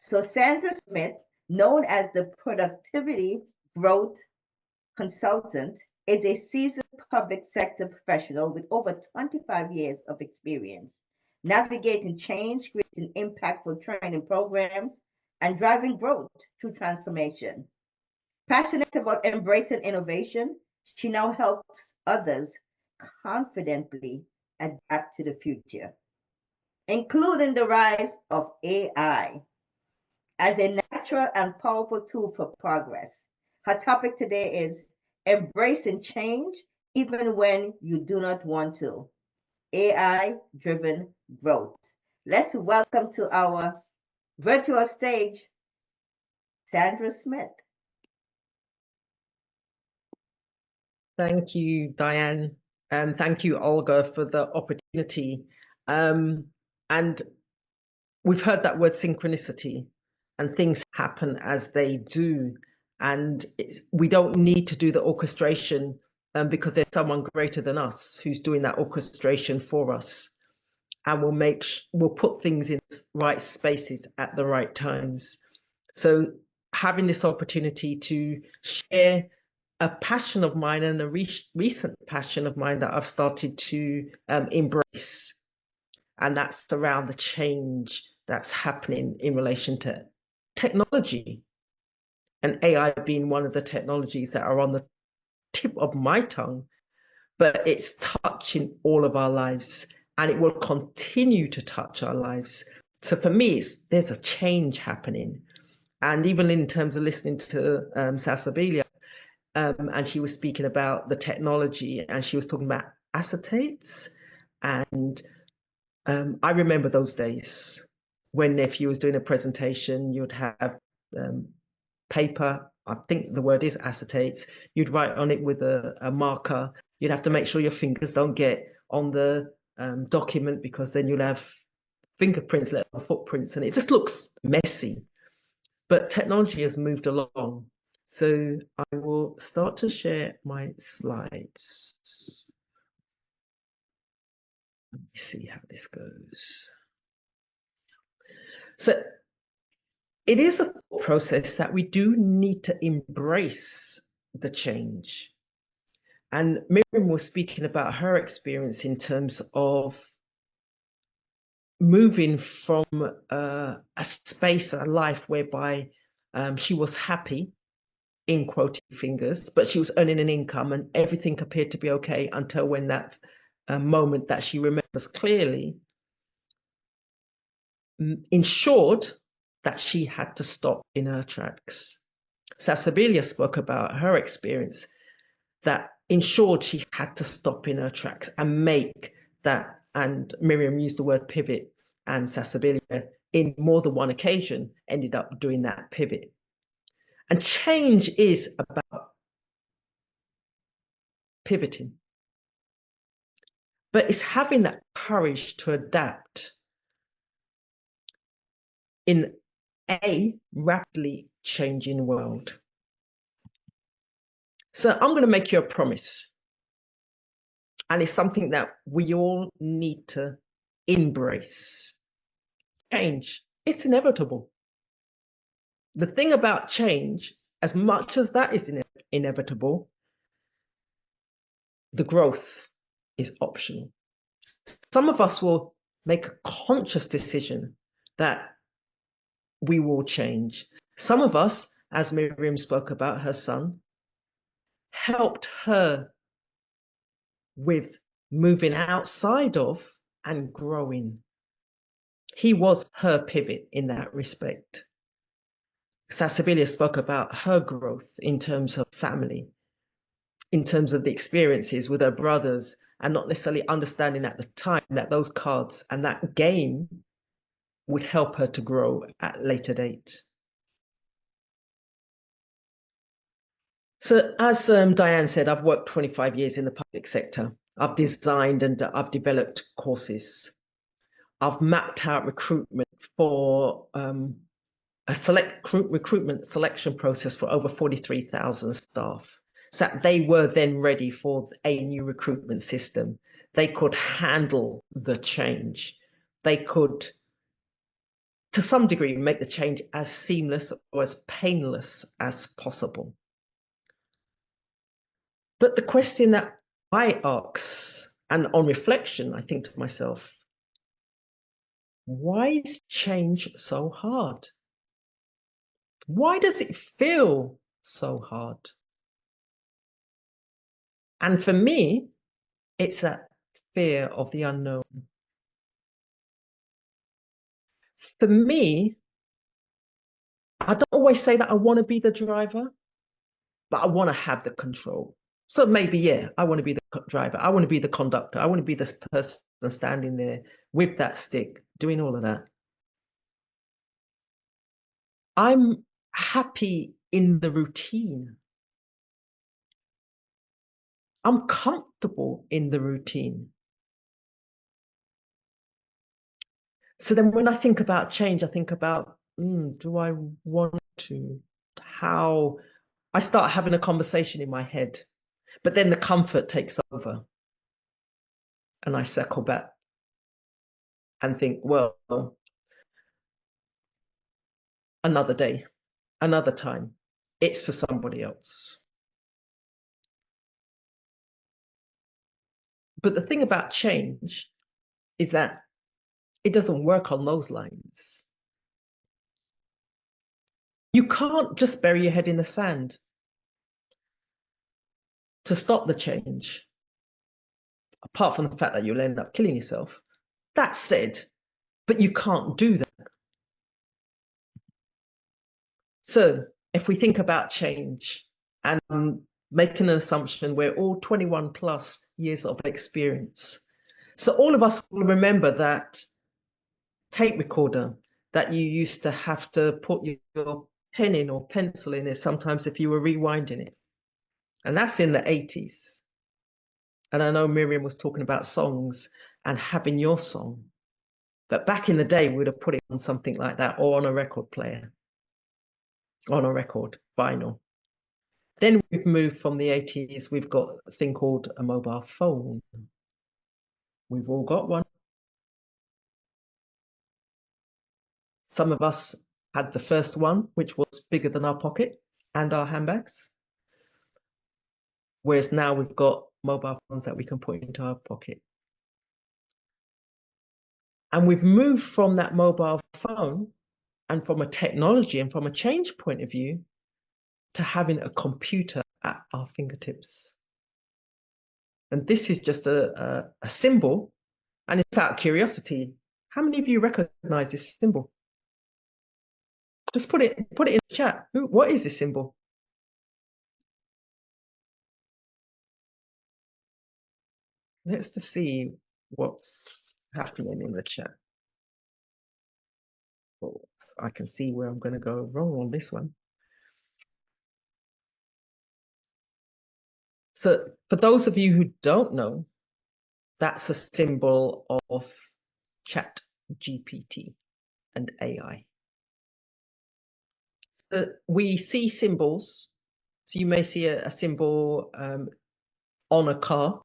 So Sandra Smith, known as the productivity growth consultant, is a seasoned public sector professional with over 25 years of experience navigating change, creating impactful training programs, and driving growth through transformation. Passionate about embracing innovation, she now helps others confidently adapt to the future, including the rise of AI as a natural and powerful tool for progress. Her topic today is embracing change even when you do not want to. AI driven growth. Let's welcome to our virtual stage Sandra Smith. Thank you, Diane. And thank you, Olga, for the opportunity. And we've heard that word synchronicity, and things happen as they do. And we don't need to do the orchestration because there's someone greater than us who's doing that orchestration for us. And we'll put things in right spaces at the right times. So having this opportunity to share a passion of mine and a recent passion of mine that I've started to embrace, and that's around the change that's happening in relation to technology, and AI being one of the technologies that are on the tip of my tongue, but it's touching all of our lives and it will continue to touch our lives. So for me, there's a change happening. And even in terms of listening to Sasabilia, and she was speaking about the technology and she was talking about acetates. And I remember those days when if you was doing a presentation, you'd have paper, I think the word is acetates, you'd write on it with a marker. You'd have to make sure your fingers don't get on the document because then you'll have fingerprints, little footprints, and it just looks messy. But technology has moved along. So I will start to share my slides. Let me see how this goes. So it is a process that we do need to embrace the change. And Miriam was speaking about her experience in terms of moving from a space, a life whereby she was happy, in quoting fingers, but she was earning an income and everything appeared to be okay until when that moment that she remembers clearly ensured that she had to stop in her tracks. Sasabilia spoke about her experience that ensured she had to stop in her tracks and make that, and Miriam used the word pivot, and Sasabilia in more than one occasion ended up doing that pivot. And change is about pivoting, but it's having that courage to adapt in a rapidly changing world. So I'm going to make you a promise, and it's something that we all need to embrace. Change, it's inevitable. The thing about change, as much as that is inevitable, the growth is optional. Some of us will make a conscious decision that we will change. Some of us, as Miriam spoke about her son, helped her with moving outside of and growing. He was her pivot in that respect. Sasabilia spoke about her growth in terms of family, in terms of the experiences with her brothers, and not necessarily understanding at the time that those cards and that game would help her to grow at a later date. So as Diane said, I've worked 25 years in the public sector. I've designed and I've developed courses. I've mapped out recruitment for a recruitment selection process for over 43,000 staff. So that they were then ready for a new recruitment system. They could handle the change. They could to some degree, make the change as seamless or as painless as possible. But the question that I ask, and on reflection, I think to myself, why is change so hard? Why does it feel so hard? And for me, it's that fear of the unknown. For me, I don't always say that I want to be the driver, but I want to have the control. So maybe, yeah, I want to be the driver. I want to be the conductor. I want to be this person standing there with that stick, doing all of that. I'm happy in the routine. I'm comfortable in the routine. So then when I think about change, I think about, do I want to? How? I start having a conversation in my head, but then the comfort takes over. And I circle back and think, well, another day, another time. It's for somebody else. But the thing about change is that it doesn't work on those lines. You can't just bury your head in the sand to stop the change, apart from the fact that you'll end up killing yourself. That said, but you can't do that. So if we think about change and making an assumption we're all 21 plus years of experience. So all of us will remember that tape recorder that you used to have to put your pen in or pencil in it sometimes if you were rewinding it. And that's in the 80s. And I know Miriam was talking about songs and having your song. But back in the day, we would have put it on something like that or on a record player, on a record, vinyl. Then we've moved from the 80s, we've got a thing called a mobile phone. We've all got one. Some of us had the first one, which was bigger than our pocket and our handbags. Whereas now we've got mobile phones that we can put into our pocket. And we've moved from that mobile phone and from a technology and from a change point of view to having a computer at our fingertips. And this is just a symbol, and it's out of curiosity. How many of you recognize this symbol? Just put it in the chat. What is this symbol? Let's just see what's happening in the chat. Oh, I can see where I'm going to go wrong on this one. So for those of you who don't know, that's a symbol of Chat GPT and AI. So we see symbols. So you may see a symbol on a car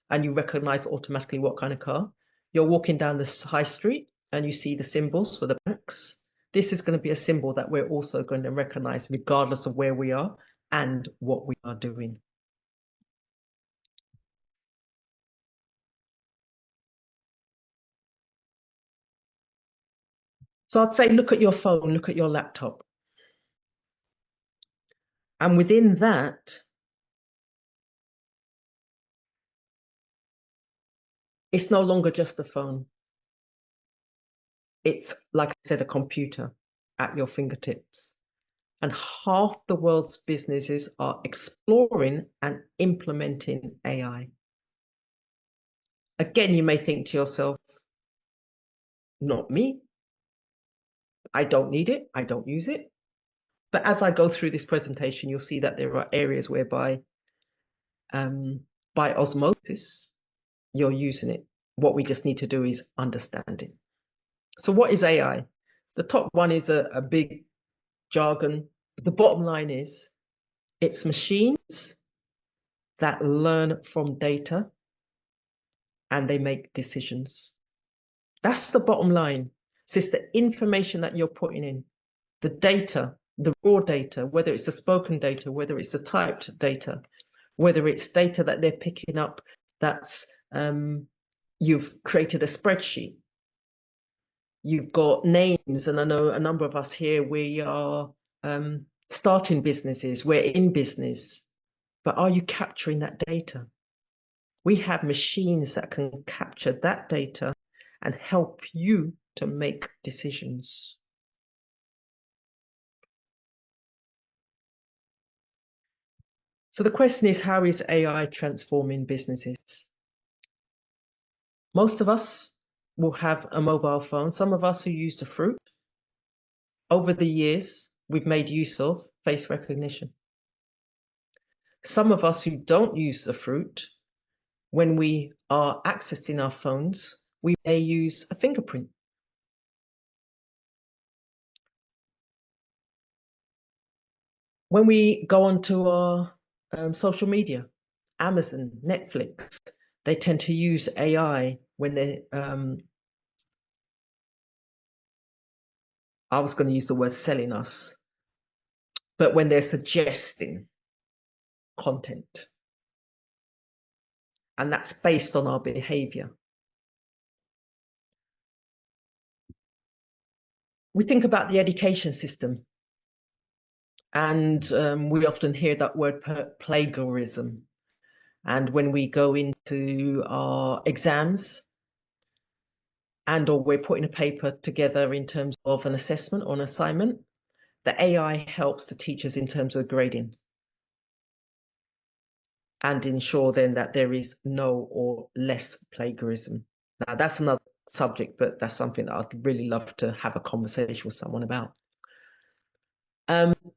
and you recognize automatically what kind of car. You're walking down the high street and you see the symbols for the banks. This is going to be a symbol that we're also going to recognize regardless of where we are and what we are doing. So I'd say look at your phone, look at your laptop. And within that, it's no longer just a phone. It's, like I said, a computer at your fingertips. And half the world's businesses are exploring and implementing AI. Again, you may think to yourself, not me. I don't need it. I don't use it. But as I go through this presentation, you'll see that there are areas whereby by osmosis, you're using it. What we just need to do is understand it. So what is AI? The top one is a big jargon. The bottom line is it's machines that learn from data and they make decisions. That's the bottom line. So it's the information that you're putting in, the data, the raw data, whether it's the spoken data, whether it's the typed data, whether it's data that they're picking up that's you've created a spreadsheet, you've got names, and I know a number of us here, we are starting businesses, we're in business, but are you capturing that data? We have machines that can capture that data and help you to make decisions. So the question is, how is AI transforming businesses? Most of us will have a mobile phone. Some of us who use the fruit, over the years, we've made use of face recognition. Some of us who don't use the fruit, when we are accessing our phones, we may use a fingerprint. When we go onto our social media, Amazon, Netflix, they tend to use AI when they, I was going to use the word selling us, but when they're suggesting content. And that's based on our behavior. We think about the education system, and we often hear that word plagiarism. And when we go into our exams, and or we're putting a paper together in terms of an assessment or an assignment, the AI helps the teachers in terms of grading and ensure then that there is no or less plagiarism. Now that's another subject, but that's something that I'd really love to have a conversation with someone about.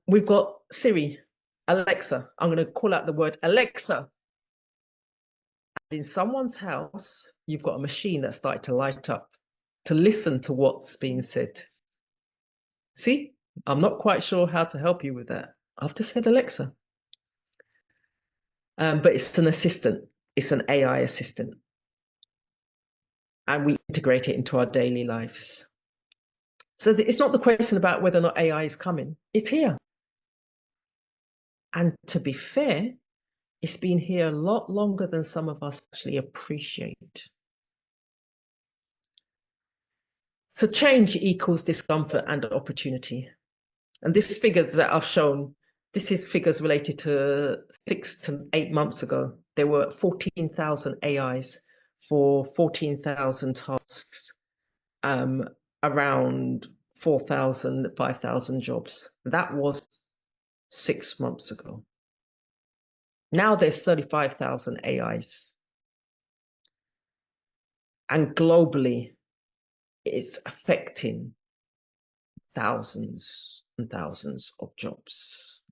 We've got Siri, Alexa. I'm going to call out the word Alexa. In someone's house, you've got a machine that started to light up to listen to what's being said. See, I'm not quite sure how to help you with that. I've just said Alexa. But it's an assistant. It's an AI assistant. And we integrate it into our daily lives. So it's not the question about whether or not AI is coming. It's here. And to be fair, it's been here a lot longer than some of us actually appreciate. So change equals discomfort and opportunity. And this figures that I've shown, this is figures related to 6 to 8 months ago. There were 14,000 AIs for 14,000 tasks, around 4,000, 5,000 jobs. That was 6 months ago. Now there's 35,000 AIs. And globally, it's affecting thousands and thousands of jobs.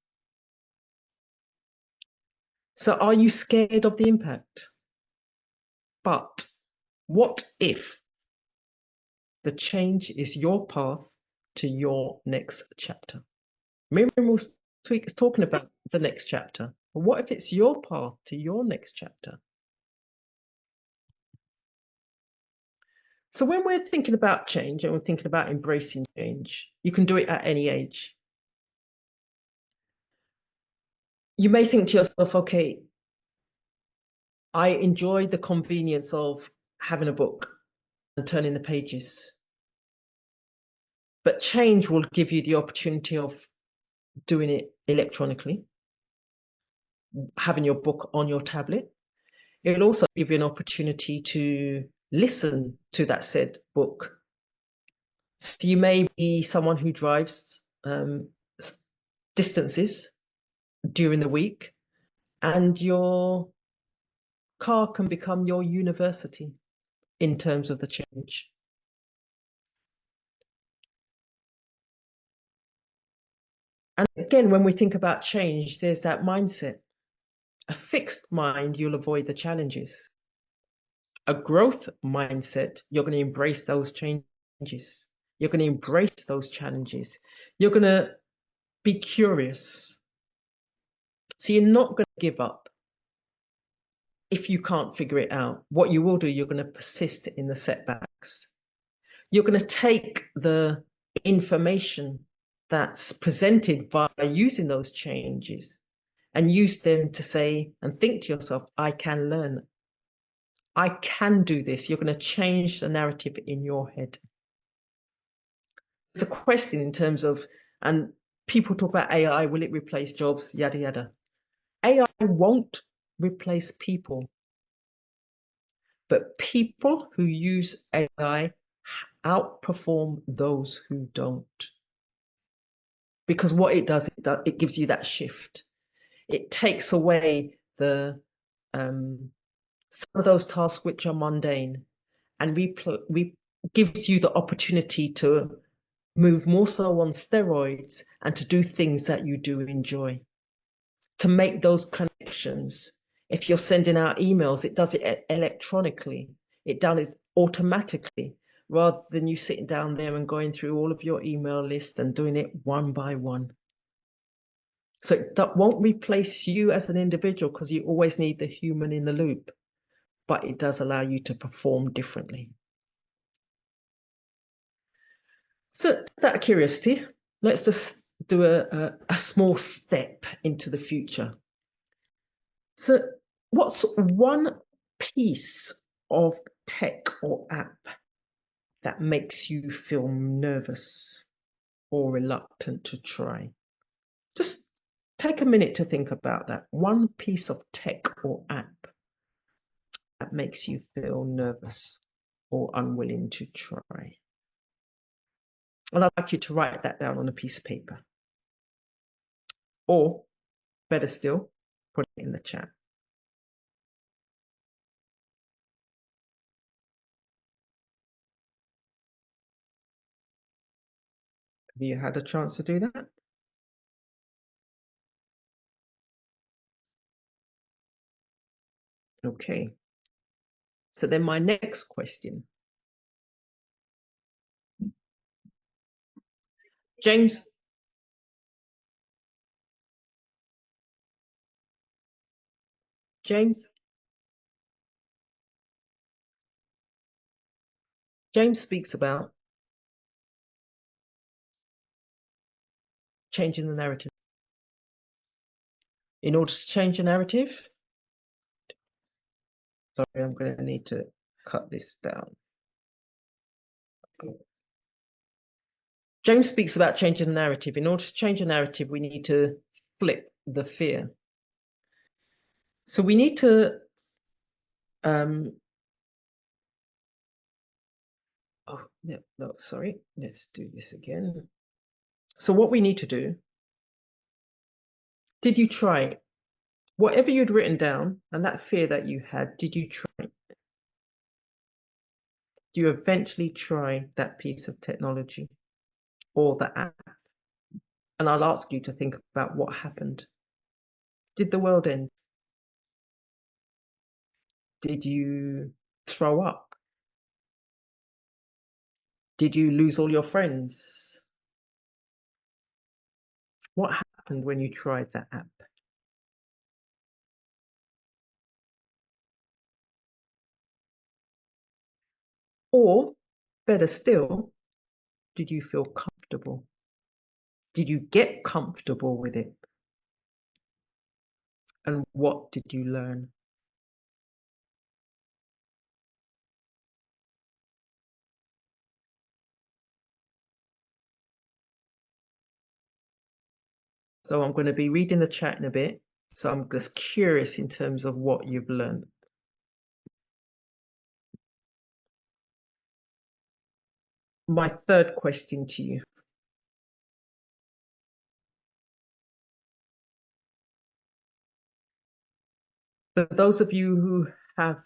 So are you scared of the impact? But what if the change is your path to your next chapter? Miriam was talking about the next chapter. But what if it's your path to your next chapter? So when we're thinking about change and we're thinking about embracing change, you can do it at any age. You may think to yourself, okay, I enjoy the convenience of having a book and turning the pages. But change will give you the opportunity of doing it electronically, having your book on your tablet. It will also give you an opportunity to listen to that said book. So you may be someone who drives distances during the week, and your car can become your university in terms of the change. And again, when we think about change, there's that mindset. A fixed mind, you'll avoid the challenges. A growth mindset, you're going to embrace those changes. You're going to embrace those challenges. You're going to be curious. So you're not going to give up if you can't figure it out. What you will do, you're going to persist in the setbacks. you're going to take the information that's presented by using those changes and use them to say and think to yourself, I can learn. I can do this. You're going to change the narrative in your head. It's a question in terms of, and people talk about AI, will it replace jobs, yada, yada. AI won't replace people, but people who use AI outperform those who don't. Because what it does, it gives you that shift. It takes away the some of those tasks which are mundane and gives you the opportunity to move more so on steroids and to do things that you do enjoy, to make those connections. If you're sending out emails, it does it electronically. It does it automatically, rather than you sitting down there and going through all of your email list and doing it one by one. So that won't replace you as an individual, because you always need the human in the loop, but it does allow you to perform differently. So out of curiosity, let's just do a small step into the future. So what's one piece of tech or app that makes you feel nervous or reluctant to try? Just take a minute to think about that. One piece of tech or app that makes you feel nervous or unwilling to try. And I'd like you to write that down on a piece of paper. Or better still, put it in the chat. Have you had a chance to do that? Okay. So then my next question. James speaks about changing the narrative. In order to change the narrative, sorry, I'm going to need to cut this down. James speaks about changing the narrative. In order to change the narrative, we need to flip the fear. So we need to oh no, sorry, let's do this again. So what we need to do, did you try it? Whatever you'd written down and that fear that you had, did you try it? Do you eventually try that piece of technology or the app? And I'll ask you to think about what happened. Did the world end? Did you throw up? Did you lose all your friends? What happened when you tried that app? Or, better still, did you feel comfortable? Did you get comfortable with it? And what did you learn? So I'm going to be reading the chat in a bit. So I'm just curious in terms of what you've learned. My third question to you. For those of you who have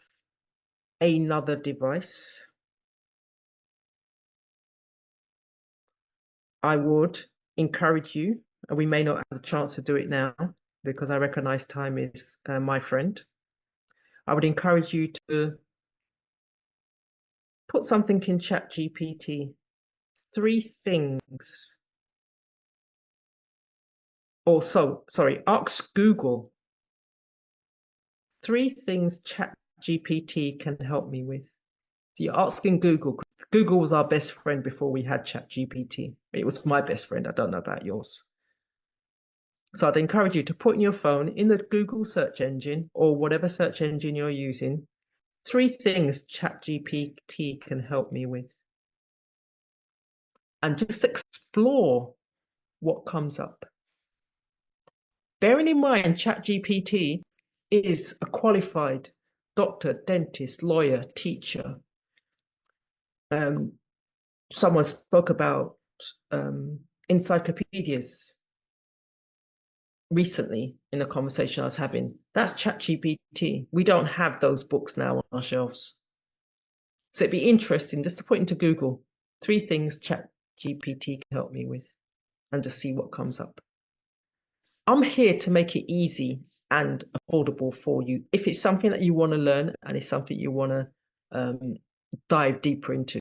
another device, I would encourage you, and we may not have the chance to do it now because I recognize time is my friend. I would encourage you to put something in ChatGPT, 3 things, or sorry, ask Google 3 things ChatGPT can help me with. So you're asking Google, Google was our best friend before we had ChatGPT. It was my best friend. I don't know about yours. So I'd encourage you to put in your phone in the Google search engine or whatever search engine you're using, 3 things ChatGPT can help me with. And just explore what comes up. Bearing in mind, ChatGPT is a qualified doctor, dentist, lawyer, teacher. Someone spoke about encyclopedias recently in a conversation I was having. That's ChatGPT. We don't have those books now on our shelves. So it'd be interesting just to put into Google 3 things ChatGPT can help me with and just see what comes up. I'm here to make it easy and affordable for you. If it's something that you want to learn and it's something you want to dive deeper into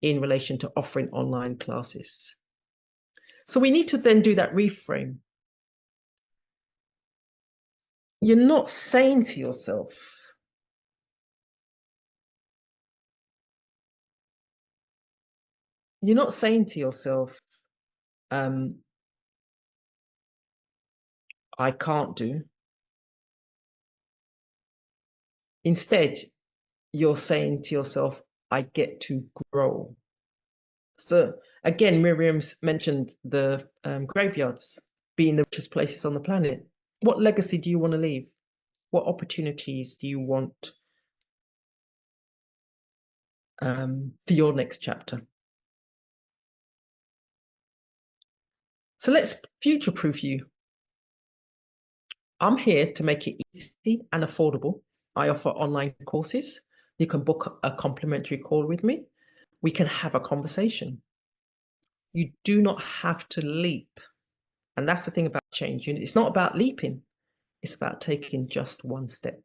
in relation to offering online classes. So we need to then do that reframe. You're not saying to yourself, I can't do. Instead, you're saying to yourself, I get to grow. So again, Miriam's mentioned the graveyards being the richest places on the planet. What legacy do you want to leave? What opportunities do you want for your next chapter? So let's future-proof you. I'm here to make it easy and affordable. I offer online courses. You can book a complimentary call with me. We can have a conversation. You do not have to leap. And that's the thing about change. It's not about leaping. It's about taking just one step.